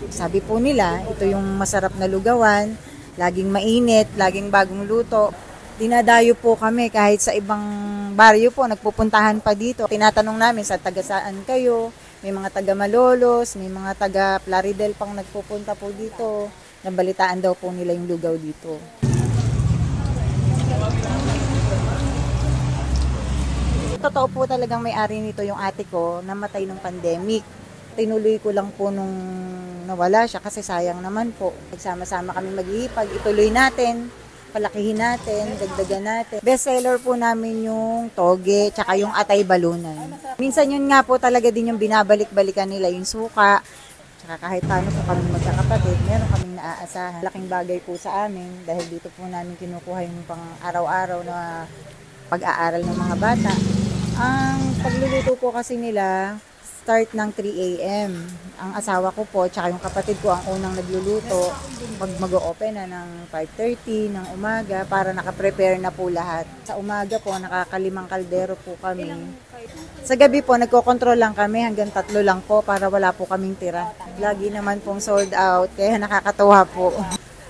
Sabi po nila, ito yung masarap na lugawan, laging mainit, laging bagong luto. Dinadayo po kami kahit sa ibang baryo po, nagpupuntahan pa dito. Tinatanong namin sa taga saan kayo, may mga taga Malolos, may mga taga Plaridel pang nagpupunta po dito. Nabalitaan daw po nila yung lugaw dito. Totoo po talagang may-ari nito yung ate ko, namatay ng pandemic. Tinuloy ko lang po nung nawala siya kasi sayang naman po. Nagsama-sama kami mag-iipag, ituloy natin, palakihin natin, dagdagan natin. Bestseller po namin yung toge, tsaka yung atay balunan. Minsan yun nga po talaga din yung binabalik-balikan nila, yung suka. Tsaka kahit paano po kami magkakapatid, meron kaming naaasahan. Laking bagay po sa amin dahil dito po namin kinukuha yung pang araw-araw na pag-aaral ng mga bata. Ang pagluluto po kasi nila, start ng 3 a.m. Ang asawa ko po, tsaka yung kapatid ko ang unang nagluluto. Mag-o-open na ng 5:30 ng umaga para nakaprepare na po lahat. Sa umaga po, nakakalimang kaldero po kami. Sa gabi po, nagkokontrol lang kami hanggang 3 lang po para wala po kaming tira. Lagi naman pong sold out, kaya nakakatuwa po.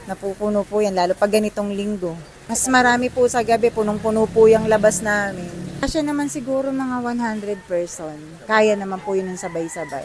Napupuno po yan, lalo pag ganitong linggo. Mas marami po sa gabi, punong-puno po yung labas namin. Kasi naman siguro mga 100 person. Kaya naman po yun ng sabay-sabay.